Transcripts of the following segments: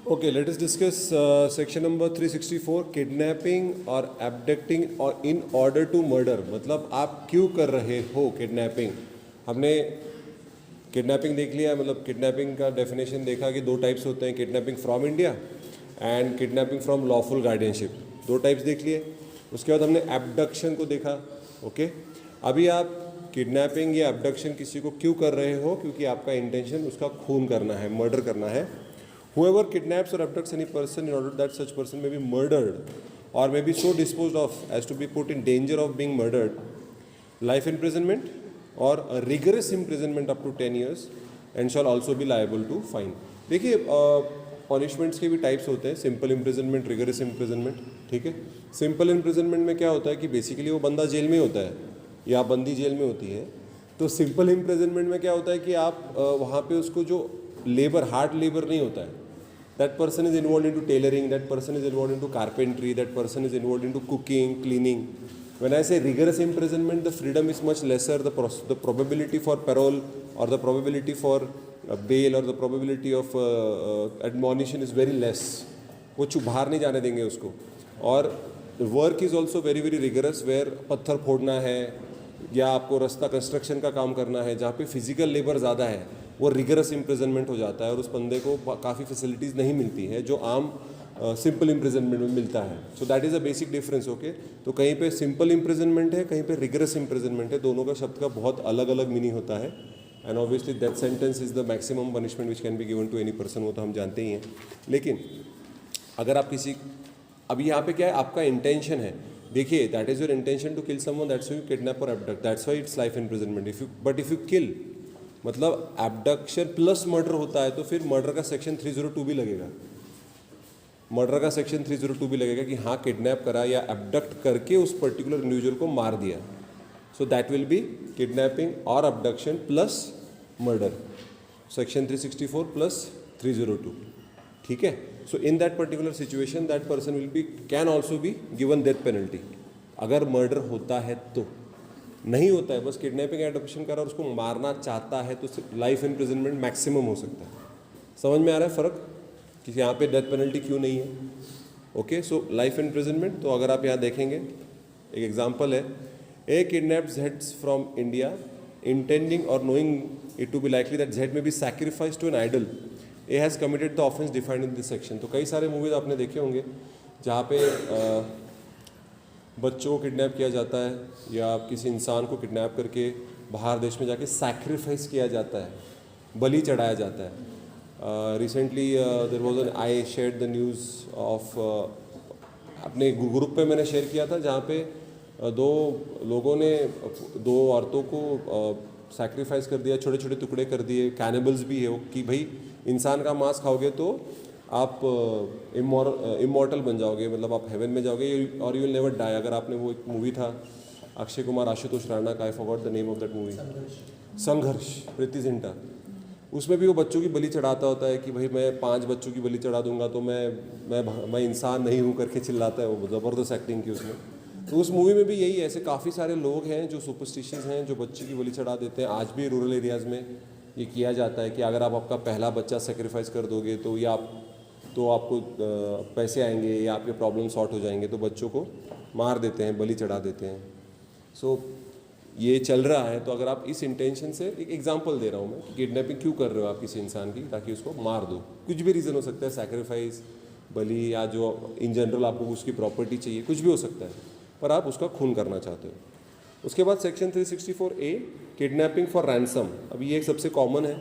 Okay, let us discuss section number 364, kidnapping or abducting or in order to murder. मतलब आप क्यों कर रहे हो किडनैपिंग। हमने किडनैपिंग देख लिया, मतलब किडनैपिंग का डेफिनेशन देखा कि दो टाइप्स होते हैं, kidnapping from India and kidnapping from lawful guardianship. दो टाइप्स देख लिए। उसके बाद हमने एब्डक्शन को देखा। ओके, अभी आप किडनैपिंग या एब्डक्शन किसी को क्यों कर रहे हो, क्योंकि आपका इंटेंशन उसका खून करना है, मर्डर करना है। Whoever kidnaps or abducts any person in order that such person may be murdered or may be so disposed of as to be put in danger of being murdered, life imprisonment or a rigorous imprisonment up to 10 years and shall also be liable to fine. देखिए punishments के भी types होते हैं, simple imprisonment, rigorous imprisonment. ठीक है, simple imprisonment में क्या होता है कि बेसिकली वो बंदा जेल में होता है या बंदी जेल में होती है। तो सिंपल इम्प्रिजनमेंट में क्या होता है कि आप वहाँ पे उसको जो लेबर, हार्ड लेबर नहीं होता है, that person is involved into tailoring, that person is involved into carpentry, that person is involved into cooking, cleaning. When I say rigorous imprisonment, the freedom is much lesser, the probability for parole or the probability for bail or the probability of admonition is very less. वो बाहर नहीं जाने देंगे उसको। और work is also very very rigorous, where पत्थर फोड़ना है या आपको रास्ता कंस्ट्रक्शन का काम करना है, जहाँ पे फिजिकल लेबर ज़्यादा है, वो रिगरस इम्प्रिजनमेंट हो जाता है और उस बंदे को काफ़ी फैसिलिटीज़ नहीं मिलती है जो आम सिंपल इम्प्रिजनमेंट में मिलता है। So that is a basic difference. Okay, तो कहीं पे सिंपल इम्प्रिजनमेंट है, कहीं पे रिगरस इम्प्रिजनमेंट है। दोनों का शब्द का बहुत अलग अलग मीनिंग होता है। And obviously death sentence is the maximum punishment which can be given to any person, वो तो हम जानते ही हैं। लेकिन अगर आप किसी, अभी यहाँ पे क्या है, आपका इंटेंशन है, देखिए that is your intention to kill someone, that's you kidnap और abduct, that's why it's life imprisonment. If you kill, मतलब एब्डक्शन प्लस मर्डर होता है तो फिर मर्डर का सेक्शन 302 भी लगेगा। मर्डर का सेक्शन 302 भी लगेगा कि हाँ किडनैप करा या एब्डक्ट करके उस पर्टिकुलर इंडिविजुअल को मार दिया। So that will be kidnapping और abduction plus murder, section 364 plus 302। ठीक है, so in that particular situation that person will be, can also be given death penalty अगर मर्डर होता है तो। नहीं होता है, बस किडनैपिंग एडॉप्शन करा और उसको मारना चाहता है तो लाइफ इम्प्रिजनमेंट मैक्सिमम हो सकता है। समझ में आ रहा है फ़र्क कि यहाँ पे डेथ पेनल्टी क्यों नहीं है। Okay, so life imprisonment. तो अगर आप यहाँ देखेंगे, एक एग्जांपल है, ए किडनैप्ड जेड्स फ्रॉम इंडिया इंटेंडिंग और knowing it to be likely that Z may be sacrifice to an idol, A has committed the offence defined in this section. तो कई सारे मूवीज़ आपने देखे होंगे जहाँ पे बच्चों को किडनैप किया जाता है या किसी इंसान को किडनैप करके बाहर देश में जाके सैक्रिफाइस किया जाता है, बलि चढ़ाया जाता है। Recently there was an, I shared the news of, अपने ग्रुप पे मैंने शेयर किया था, जहाँ पे दो लोगों ने दो औरतों को सैक्रिफाइस कर दिया, छोटे छोटे टुकड़े कर दिए। कैनिबल्स भी है वो, कि भाई इंसान का मांस खाओगे तो आप इमॉर्टल बन जाओगे, मतलब आप हेवन में जाओगे और यू विल नेवर डाई। अगर आपने, वो एक मूवी था अक्षय कुमार आशुतोष राणा का, I forgot the name of that movie, संघर्ष, प्रीति जिंटा। उसमें भी वो बच्चों की बलि चढ़ाता होता है कि भाई मैं 5 बच्चों की बलि चढ़ा दूंगा तो मैं इंसान नहीं हूँ करके चिल्लाता है वो, ज़बरदस्त एक्टिंग की उसमें। तो उस मूवी में भी यही है, ऐसे काफ़ी सारे लोग हैं जो सुपरस्टिशियस हैं, जो बच्चे की बलि चढ़ा देते हैं। आज भी रूरल एरियाज़ में ये किया जाता है कि अगर आप आपका पहला बच्चा सेक्रीफाइस कर दोगे तो या तो आपको पैसे आएंगे या आपके प्रॉब्लम सॉर्ट हो जाएंगे, तो बच्चों को मार देते हैं, बलि चढ़ा देते हैं। सो ये चल रहा है। तो अगर आप इस इंटेंशन से, एक एग्जांपल दे रहा हूँ मैं कि किडनैपिंग क्यों कर रहे हो आप किसी इंसान की, ताकि उसको मार दो। कुछ भी रीज़न हो सकता है, सैक्रिफाइस, बलि, या जो इन जनरल आपको उसकी प्रॉपर्टी चाहिए, कुछ भी हो सकता है, पर आप उसका खून करना चाहते हो। उसके बाद section 364A, kidnapping for ransom. अभी ये एक सबसे कॉमन है,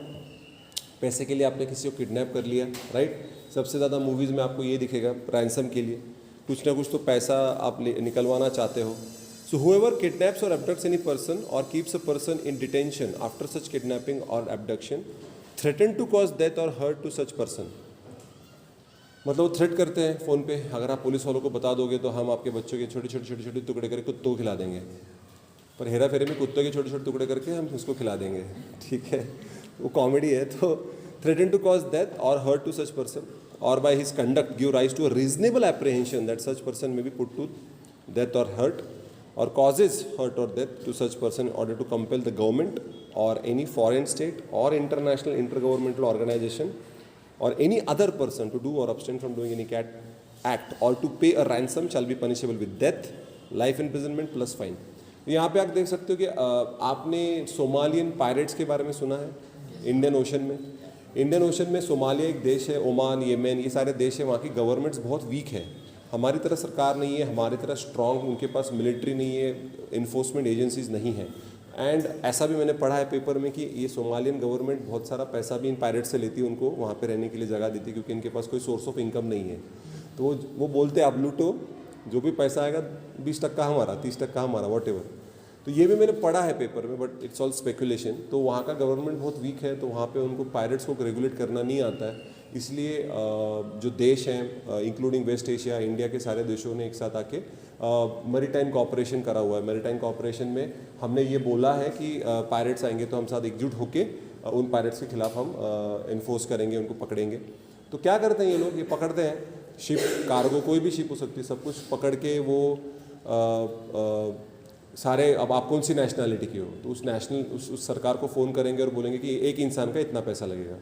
पैसे के लिए आपने किसी को किडनैप कर लिया, राइट। सबसे ज़्यादा मूवीज़ में आपको ये दिखेगा, रैंसम के लिए कुछ ना कुछ तो पैसा आप निकलवाना चाहते हो। सो whoever kidnaps or abducts any person or keeps a person in detention after such kidnapping or abduction threaten to cause death or hurt to such person। मतलब वो थ्रेट करते हैं फ़ोन पे, अगर आप पुलिस वालों को बता दोगे तो हम आपके बच्चों के छोटे छोटे टुकड़े करके कुत्तों को खिला देंगे। पर हेरा फेरी में कुत्तों के छोटे छोटे टुकड़े करके हम उसको खिला देंगे। ठीक है, वो कॉमेडी है। तो थ्रेटन टू कॉज डेथ और हर्ट टू सच पर्सन और by his conduct give rise to a reasonable apprehension that such person may be put to death और hurt or causes hurt or death to such person in order to compel the government or any foreign state or international intergovernmental organization or any other person to do or abstain from doing any act or to pay a ransom shall be punishable with death, life imprisonment plus fine. यहाँ पे आप देख सकते हो कि आपने Somalian pirates के बारे में सुना है इंडियन ओशन में. इंडियन ओशन में सोमालिया एक देश है, ओमान, येमेन, ये सारे देश हैं. वहाँ की गवर्नमेंट्स बहुत वीक है, हमारी तरह सरकार नहीं है, हमारी तरह स्ट्रॉन्ग उनके पास मिलिट्री नहीं है, इन्फोर्समेंट एजेंसीज नहीं है. एंड ऐसा भी मैंने पढ़ा है पेपर में कि ये सोमालियन गवर्नमेंट बहुत सारा पैसा भी इन पायरेट से लेती है, उनको वहाँ पे रहने के लिए जगह देती है क्योंकि इनके पास कोई सोर्स ऑफ इनकम नहीं है. तो वो बोलते हैं आप लूटो, जो भी पैसा आएगा 20% हमारा, 30% हमारा, वॉट एवर. तो ये भी मैंने पढ़ा है पेपर में, बट इट्स ऑल स्पेकुलेशन. तो वहाँ का गवर्नमेंट बहुत वीक है, तो वहाँ पे उनको पायरेट्स को रेगुलेट करना नहीं आता है. इसलिए जो देश हैं इंक्लूडिंग वेस्ट एशिया, इंडिया के सारे देशों ने एक साथ आके मैरीटाइम कॉपरेशन करा हुआ है. मैरीटाइम कॉपरेशन में हमने ये बोला है कि पायरेट्स आएंगे तो हम साथ एकजुट होके उन पायरेट्स के खिलाफ हम इन्फोर्स करेंगे, उनको पकड़ेंगे. तो क्या करते हैं ये लोग, ये पकड़ते हैं शिप, कार्गो, कोई भी शिप हो सकती है, सब कुछ पकड़ के वो सारे, अब आप कौन सी नेशनैलिटी की हो तो उस सरकार को फ़ोन करेंगे और बोलेंगे कि एक इंसान का इतना पैसा लगेगा,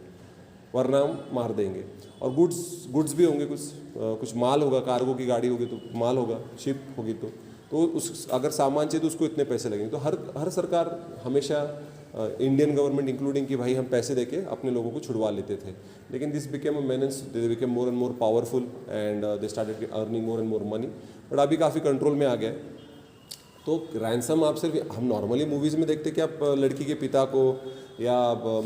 वरना हम मार देंगे. और गुड्स भी होंगे, कुछ माल होगा, कार्गो की गाड़ी होगी तो माल होगा, शिप होगी तो उस अगर सामान चाहिए तो उसको इतने पैसे लगेंगे. तो हर सरकार हमेशा इंडियन गवर्नमेंट इंक्लूडिंग कि भाई हम पैसे देके अपने लोगों को छुड़वा लेते थे. लेकिन this became a menace, they became more and more powerful and they started earning more and more money. But अभी काफ़ी कंट्रोल में आ गया है. तो रैंसम आप सिर्फ, हम नॉर्मली मूवीज़ में देखते कि आप लड़की के पिता को या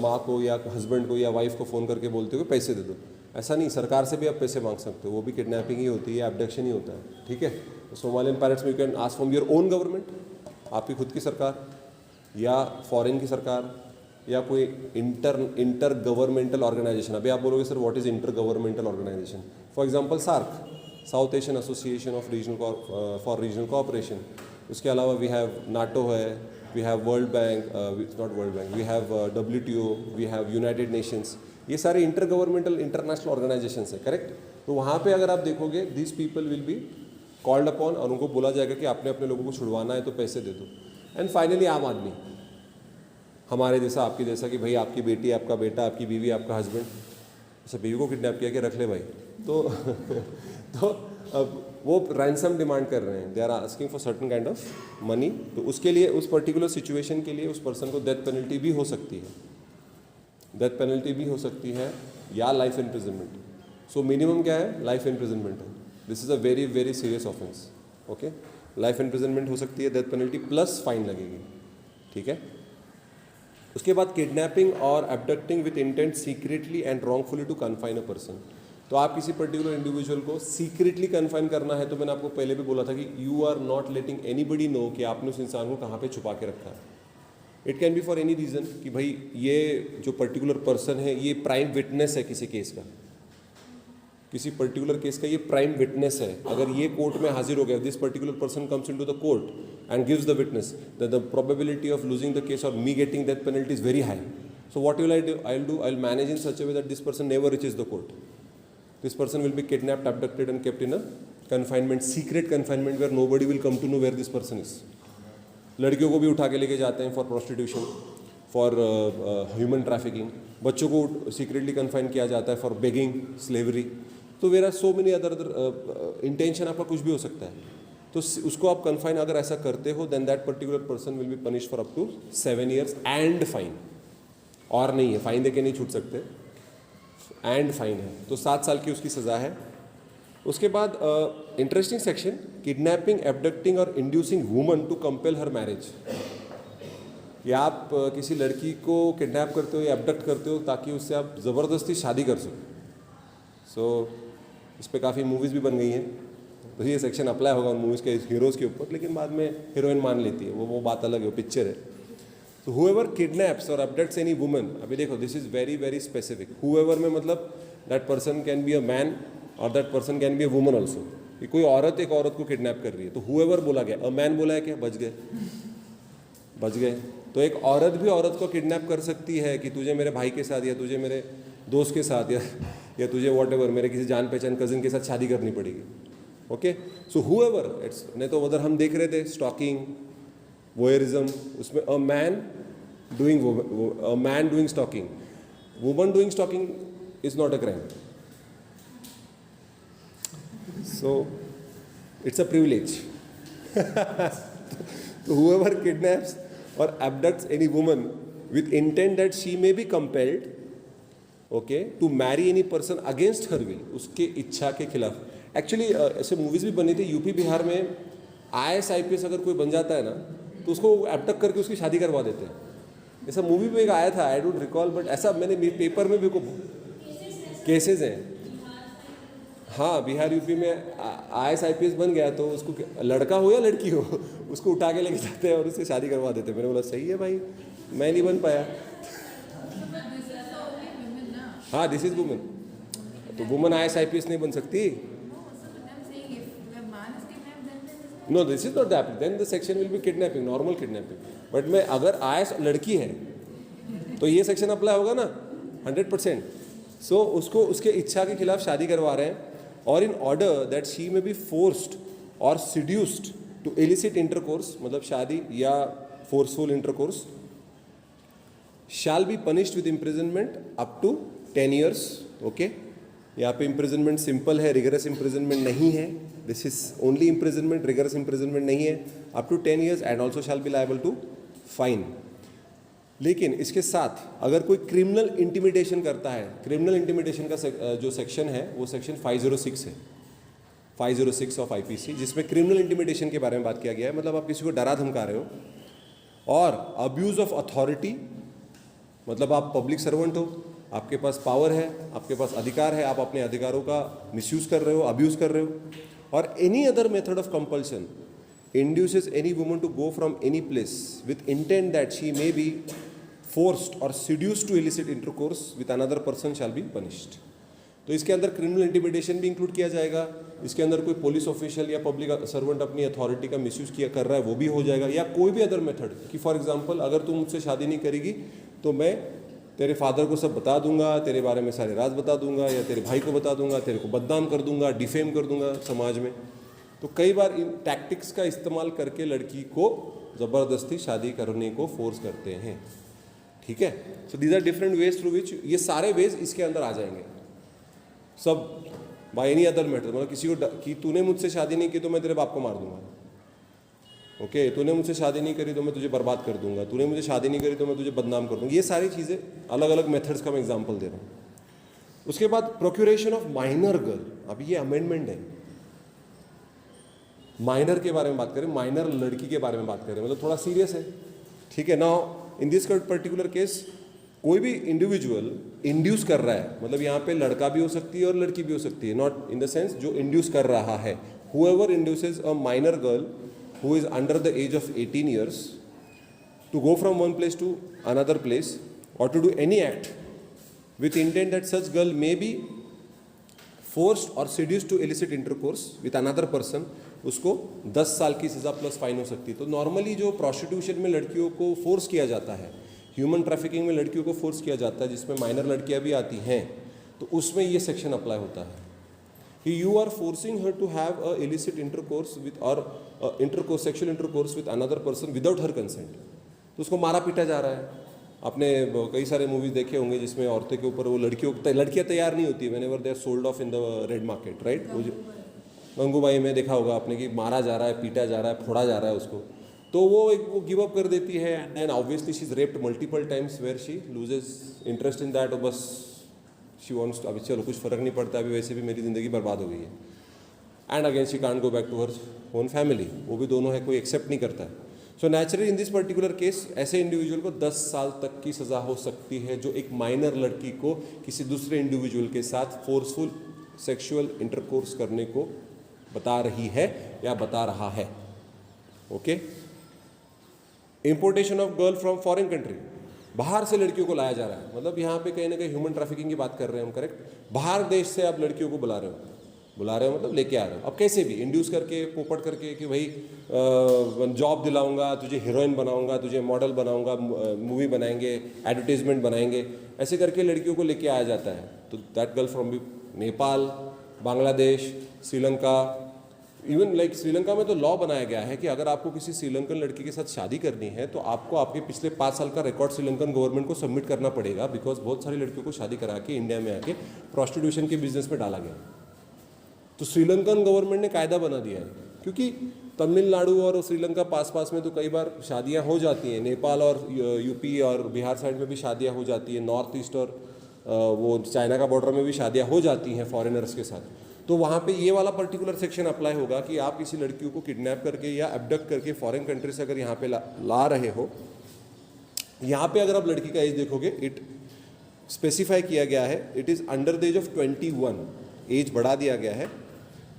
माँ को या हस्बैंड को या वाइफ को फ़ोन करके बोलते हो कि पैसे दे दो. ऐसा नहीं, सरकार से भी आप पैसे मांग सकते हो, वो भी किडनैपिंग ही होती है, एब्डक्शन ही होता है. ठीक है. सोमालियन पायरेट्स में you can ask from your own government, आपकी खुद की सरकार या फॉरेन की सरकार या कोई इंटर गवर्नमेंटल ऑर्गेनाइजेशन. अभी आप बोलोगे sir what is inter governmental organisation? For example SAARC, south Asian association of for regional cooperation. उसके अलावा वी हैव नाटो है, we have world bank, not world bank, we have WTO, we have united nations. ये सारे inter governmental international organisations है, correct. तो वहाँ पे अगर आप देखोगे this people will be called upon और उनको बोला जाएगा कि आपने अपने लोगों को छुड़वाना है तो पैसे दे दो. एंड फाइनली आम आदमी, हमारे जैसा, आपकी जैसा, कि भाई आपकी बेटी, आपका बेटा, आपकी बीवी, आपका हस्बैंड, अच्छा बीवी को किडनैप किया कि रख ले भाई, तो अब वो रैंसम डिमांड कर रहे हैं, they are asking for certain kind of money. तो उसके लिए, उस पर्टिकुलर सिचुएशन के लिए उस पर्सन को डेथ पेनल्टी भी हो सकती है, डेथ पेनल्टी भी हो सकती है या लाइफ इम्प्रिजनमेंट. सो मिनिमम क्या है? लाइफ इम्प्रिजनमेंट है. This is a very very serious offence. Okay, life imprisonment हो सकती है, डेथ पेनल्टी प्लस फाइन लगेगी. ठीक है. उसके बाद किडनैपिंग और abducting with intent secretly and wrongfully to confine a person. तो आप किसी पर्टिकुलर इंडिविजुअल को सीक्रेटली कन्फाइन करना है, तो मैंने आपको पहले भी बोला था कि you are not letting anybody know कि आपने उस इंसान को कहाँ पे छुपा के रखा है. It can be for any reason कि भाई ये जो पर्टिकुलर पर्सन है ये प्राइम विटनेस है किसी केस का, किसी पर्टिकुलर केस का ये प्राइम विटनेस है. अगर ये कोर्ट में हाजिर हो गया, this particular person comes into the court and gives the witness, the probability of losing the case और me getting death penalty is very high. So what will I do? I will manage in such a way that this person never reaches the court. This person will be kidnapped, abducted and kept in a confinement, secret confinement where nobody will come to know where this person is. लड़कियों को भी उठा के लेके जाते हैं for prostitution, for human trafficking. बच्चों को सीक्रेटली कन्फाइन किया जाता है फॉर बेगिंग, स्लेवरी. तो where are so many other intention आपका कुछ भी हो सकता है. तो उसको आप कन्फाइन अगर ऐसा करते हो, then that particular person will be punish for up to 7 years and fine. और नहीं है, फाइन दे के नहीं छूट सकते, एंड फाइन है. तो 7 साल की उसकी सज़ा है. उसके बाद इंटरेस्टिंग सेक्शन, किडनैपिंग, एब्डक्टिंग और inducing woman to compel her marriage. या आप किसी लड़की को किडनैप करते हो या एब्डक्ट करते हो ताकि उससे आप ज़बरदस्ती शादी कर सको. सो इस पर काफ़ी मूवीज़ भी बन गई हैं. तो ये सेक्शन अप्लाई होगा उन मूवीज़ के हीरोज़ के ऊपर, लेकिन बाद में हीरोइन मान लेती है, वो बात अलग है, वो पिक्चर है. तो whoever kidnaps or abducts any woman, अभी देखो this is very very specific. whoever में मतलब that person can be a man और that person can be a woman also. कि कोई औरत एक औरत को किडनैप कर रही है, तो whoever बोला गया, अ मैन बोला है क्या? बच गए. तो एक औरत भी औरत को किडनैप कर सकती है कि तुझे मेरे भाई के साथ या तुझे मेरे दोस्त के साथ या तुझे वॉट मेरे किसी जान पहचान कजिन के साथ शादी करनी पड़ेगी. ओके. सो whoever, इट्स नहीं तो उधर हम देख रहे थे स्टॉकिंग, वोयरिज्म, उसमें a man doing stalking, woman doing stalking. is not a crime. So it's a privilege. So whoever kidnaps or abducts any woman with intent that she may be compelled, okay, to marry any person against her will, उसके इच्छा के खिलाफ. Actually ऐसे movies भी बनी थी UP Bihar में. IAS IPS अगर कोई बन जाता है ना तो उसको एबडक्ट करके उसकी शादी करवा देते हैं. ऐसा मूवी में एक आया था, आई डोंट रिकॉल, बट ऐसा मैंने पेपर में भी को केसेस हैं. हाँ, बिहार यूपी में IAS IPS बन गया तो उसको लड़का हो या लड़की हो उसको उठा के लेके जाते हैं और उससे शादी करवा देते हैं. मैंने बोला सही है भाई, मैं नहीं बन पाया. हाँ, दिस इज वुमेन. तो वुमेन IAS IPS नहीं बन सकती. No, this is not that. Then the section will be kidnapping, normal kidnapping. But मैं अगर IAS लड़की है तो ये सेक्शन अप्लाई होगा ना 100%. सो उसको उसके इच्छा के खिलाफ शादी करवा रहे हैं, और in order that she may be forced और सिड्यूस्ड टू इलिसिट इंटरकोर्स, मतलब शादी या forceful intercourse, shall be punished with imprisonment up to 10 years. Okay, यहाँ पे इम्प्रिजनमेंट सिंपल है, रिगरस इम्प्रिजनमेंट नहीं है. This is only imprisonment, rigorous imprisonment नहीं है. Up to 10 years and also shall be liable to fine. लेकिन इसके साथ अगर कोई क्रिमिनल इंटिमिडेशन करता है, क्रिमिनल इंटिमिडेशन का जो सेक्शन है वो सेक्शन 506 है, 506 ऑफ IPC, जिसमें क्रिमिनल इंटिमिडेशन के बारे में बात किया गया है. मतलब आप किसी को डरा धमका रहे हो. और अब्यूज़ ऑफ अथॉरिटी, मतलब आप पब्लिक सर्वेंट हो, आपके पास पावर है, आपके पास अधिकार है, आप अपने अधिकारों का मिसयूज़ कर रहे हो, अब्यूज़ कर रहे हो. और any other method of compulsion induces any woman to go from any place with intent that she may be forced or seduced to illicit intercourse with another person shall be punished. तो इसके अंदर criminal intimidation भी include किया जाएगा. इसके अंदर कोई police official या पब्लिक सर्वेंट अपनी अथॉरिटी का मिसयूज़ किया कर रहा है वो भी हो जाएगा, या कोई भी अदर मेथड कि फॉर एग्जांपल अगर तुम मुझसे शादी नहीं करेगी तो मैं तेरे फादर को सब बता दूंगा, तेरे बारे में सारे राज बता दूंगा, या तेरे भाई को बता दूंगा, तेरे को बदनाम कर दूंगा, डिफेम कर दूंगा समाज में. तो कई बार इन टैक्टिक्स का इस्तेमाल करके लड़की को ज़बरदस्ती शादी करने को फोर्स करते हैं. ठीक है. So these are different ways through which, ये सारे वेज इसके अंदर आ जाएंगे सब, बाय एनी अदर मेथड. मतलब किसी को कि तूने मुझसे शादी नहीं की तो मैं तेरे बाप को मार दूंगा. ओके, तूने मुझसे शादी नहीं करी तो मैं तुझे बर्बाद कर दूंगा, तूने मुझे शादी नहीं करी तो मैं तुझे बदनाम कर दूंगा. ये सारी चीज़ें अलग अलग मेथड्स का मैं एग्जाम्पल दे रहा हूँ. उसके बाद प्रोक्यूरेशन ऑफ माइनर गर्ल. अब ये अमेंडमेंट है. माइनर के बारे में बात करें, माइनर लड़की के बारे में बात करें, मतलब थोड़ा सीरियस है. ठीक है. Now in this particular case कोई भी इंडिविजुअल इंड्यूस कर रहा है, मतलब यहाँ पे लड़का भी हो सकती है और लड़की भी हो सकती है, नॉट इन द सेंस जो इंड्यूस कर रहा है. Whoever induces a minor girl who is under the age of 18 years to go from one place to another place or to do any act with intent that such girl may be forced or seduced to illicit intercourse with another person, उसको 10 साल की सज़ा plus fine हो सकती है. तो normally जो prostitution में लड़कियों को फोर्स किया जाता है, ह्यूमन ट्रैफिकिंग में लड़कियों को फोर्स किया जाता है, जिसमें माइनर लड़कियां भी आती हैं, तो उसमें ये सेक्शन अप्लाई होता है कि you are forcing her to have a illicit intercourse with और intercourse, sexual intercourse with another person without her consent. तो उसको मारा पीटा जा रहा है. आपने कई सारे मूवीज देखे होंगे जिसमें औरतें के ऊपर वो लड़कियां तैयार नहीं होती, whenever they are sold off in the red market, right. वो गंगूबाई में देखा होगा आपने कि मारा जा रहा है, पीटा जा रहा है, फोड़ा जा रहा है उसको. तो वो गिव अप कर देती है and then obviously she is raped multiple times where she loses interest in that. और बस शी वॉन्ट्स टू, अभी चलो कुछ फ़र्क नहीं पड़ता, अभी वैसे भी मेरी ज़िंदगी बर्बाद हो गई है. And again she can't go back to her own family. वो भी दोनों है, कोई एक्सेप्ट नहीं करता है. So naturally in this particular case ऐसे इंडिविजुअल को 10 साल तक की सज़ा हो सकती है जो एक माइनर लड़की को किसी दूसरे इंडिविजुअल के साथ फोर्सफुल सेक्सुअल इंटरकोर्स करने को बता रही है या बता रहा है. Okay. Importation of girl from foreign country, बाहर से लड़कियों को लाया जा रहा है. मतलब यहाँ पे कहीं ना कहीं ह्यूमन ट्रैफिकिंग की बात कर रहे हैं हम, करेक्ट. बाहर देश से आप लड़कियों को बुला रहे हो मतलब लेके आ रहे हो. अब कैसे भी इंड्यूस करके, पोपट करके कि भाई जॉब दिलाऊंगा, तुझे हीरोइन बनाऊंगा, तुझे मॉडल बनाऊंगा, मूवी बनाएंगे, एडवर्टीजमेंट बनाएंगे, ऐसे करके लड़कियों को लेके आया जाता है. तो that girl from Nepal, Bangladesh, Sri Lanka, even like Sri Lanka में तो लॉ बनाया गया है कि अगर आपको किसी श्रीलंकन लड़की के साथ शादी करनी है तो आपको आपके पिछले 5 साल का रिकॉर्ड श्रीलंकन गवर्नमेंट को सबमिट करना पड़ेगा, बिकॉज बहुत सारी लड़कियों को शादी करा के इंडिया में आके प्रोस्टिट्यूशन के बिजनेस में डाला गया। तो श्रीलंकन गवर्नमेंट ने कायदा बना दिया है, क्योंकि तमिलनाडु और श्रीलंका पास में तो कई बार शादियां हो जाती हैं, नेपाल और यूपी और बिहार साइड में भी शादियां हो जाती हैं, नॉर्थ ईस्ट और वो चाइना का बॉर्डर में भी शादियां हो जाती हैं फॉरेनर्स के साथ। तो वहाँ पे ये वाला पर्टिकुलर सेक्शन अप्लाई होगा कि आप किसी लड़कियों को किडनैप करके या एबडक्ट करके फॉरेन कंट्री से अगर यहाँ पे ला रहे हो, यहाँ पे अगर आप लड़की का एज देखोगे, इट स्पेसिफाई किया गया है, it is under the age of 21, age बढ़ा दिया गया है,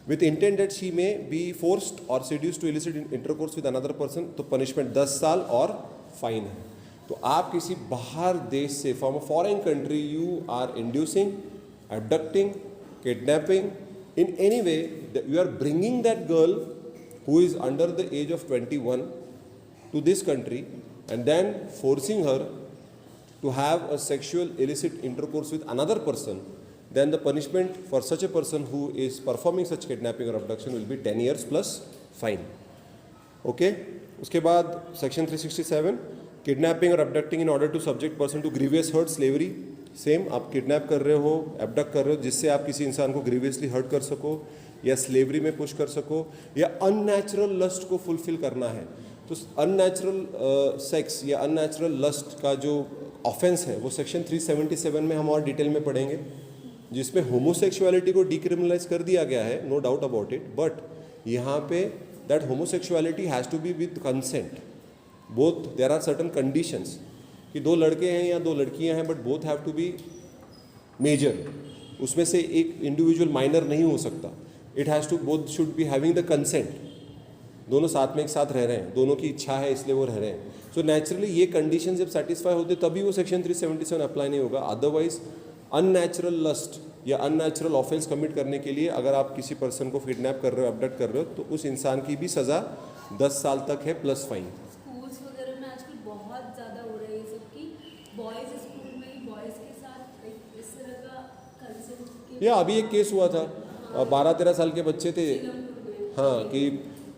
with intent that she may be forced और seduced to illicit intercourse with another person, तो पनिशमेंट 10 साल और फाइन है। तो आप किसी बाहर देश से, from a foreign country, you are inducing, abducting, kidnapping, in any way that you are bringing that girl who is under the age of 21 to this country and then forcing her to have a sexual illicit intercourse with another person, then the punishment for such a person who is performing such kidnapping or abduction will be 10 years plus fine. Okay, उसके बाद section 367, kidnapping or abducting in order to subject person to grievous hurt, slavery. Same, आप kidnap कर रहे हो, abduct कर रहे हो जिससे आप किसी इंसान को ग्रीवियसली हर्ट कर सको या स्लेवरी में पुश कर सको या अननेचुरल लस्ट को फुलफिल करना है। तो अननेचुरल सेक्स या अननेचुरल लस्ट का जो ऑफेंस है वो सेक्शन 377 में हम और डिटेल में पढ़ेंगे, जिसमें होमोसेक्सुअलिटी को डिक्रिमिनलाइज कर दिया गया है, no doubt about it, but यहाँ पे that homosexuality has to be with consent, both there are certain conditions कि 2 लड़के हैं या 2 लड़कियां हैं, but both have to be major, उसमें से एक इंडिविजुअल माइनर नहीं हो सकता, it has to, both should be having the consent, दोनों साथ में एक साथ रह रहे हैं, दोनों की इच्छा है इसलिए वो रह रहे हैं। सो नेचुरली ये कंडीशन जब सेटिस्फाई होते तभी वो सेक्शन 377 अप्लाई नहीं होगा, अदरवाइज अननेचुरल लस्ट या अननेचुरल ऑफेंस कमिट करने के लिए अगर आप किसी पर्सन को किडनैप कर रहे हो, अबडक्ट कर रहे हो, तो उस इंसान की भी सज़ा 10 साल तक है प्लस फाइन। या अभी एक केस हुआ था, 12-13 साल के बच्चे थे, हाँ, कि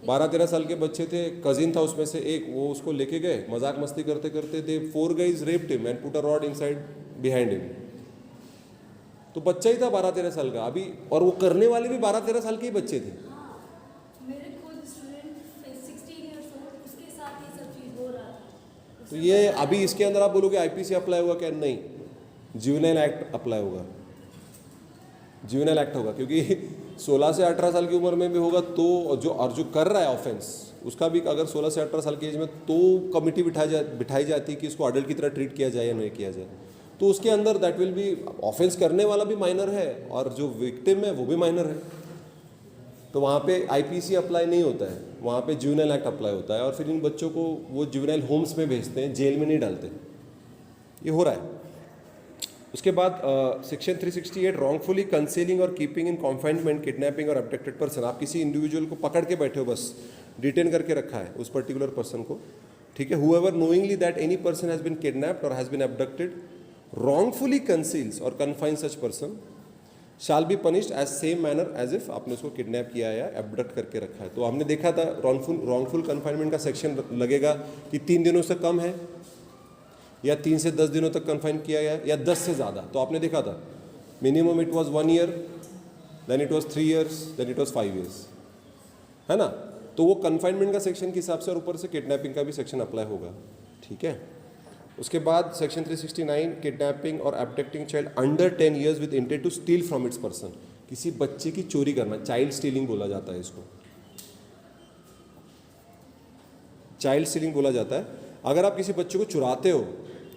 12-13 साल के बच्चे थे, कजिन था उसमें से एक, वो उसको लेके गए, मजाक मस्ती करते करते थे, 4 guys raped him and put a rod inside behind him। तो बच्चा ही था 12-13 साल का अभी, और वो करने वाले भी 12-13 साल के ही बच्चे थे। तो ये अभी इसके अंदर आप बोलोगे आईपीसी अप्लाई होगा क्या? नहीं, जुवेनाइल एक्ट अप्लाई होगा, जुवेनाइल एक्ट होगा, क्योंकि 16 से 18 साल की उम्र में भी होगा तो जो कर रहा है ऑफेंस उसका भी, अगर 16 से 18 साल की एज में, तो कमिटी बिठाई जाती है कि इसको अडल्ट की तरह ट्रीट किया जाए या नहीं किया जाए, तो उसके अंदर दैट विल बी, ऑफेंस करने वाला भी माइनर है और जो विक्टिम है वो भी माइनर है, तो वहाँ पे आईपीसी अप्लाई नहीं होता है, वहाँ पे जुवेनाइल एक्ट अप्लाई होता है, और फिर इन बच्चों को वो जुवेनाइल होम्स में भेजते हैं, जेल में नहीं डालते, ये हो रहा है। उसके बाद सेक्शन 368, रॉन्गफुली कंसीलिंग और कीपिंग इन कॉन्फाइनमेंट, किडनैपिंग और अबडक्टेड पर्सन, आप किसी इंडिविजुअल को पकड़ के बैठे हो, बस डिटेन करके रखा है उस पर्टिकुलर पर्सन को, ठीक है। Whoever knowingly that any person has been kidnapped और has been abducted, wrongfully conceals और confine such person shall be punished as same manner as if आपने उसको किडनैप किया है या एबडक्ट करके रखा है। तो हमने देखा था रॉन्गफुल कन्फाइनमेंट का सेक्शन लगेगा कि 3 दिनों से कम है या 3 से 10 दिनों तक कन्फाइन किया गया या 10 से ज़्यादा। तो आपने देखा था minimum it was 1 year, then it was 3 years, then it was 5 years, है ना। तो वो कन्फाइनमेंट का सेक्शन के हिसाब से, और ऊपर से किडनैपिंग का भी सेक्शन अप्लाई होगा, ठीक है। उसके बाद सेक्शन 369, किडनैपिंग और abducting child under 10 years with intent to steal from its person, किसी बच्चे की चोरी करना, चाइल्ड स्टीलिंग बोला जाता है इसको, चाइल्ड स्टीलिंग बोला जाता है। अगर आप किसी बच्चे को चुराते हो,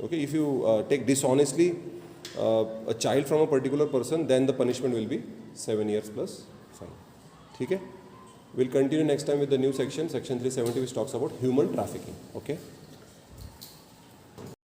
okay, if you take dishonestly a child from a particular person, then the punishment will be 7 years plus fine, ठीक है। Will continue next time with the new section 370 which talks about human trafficking, okay।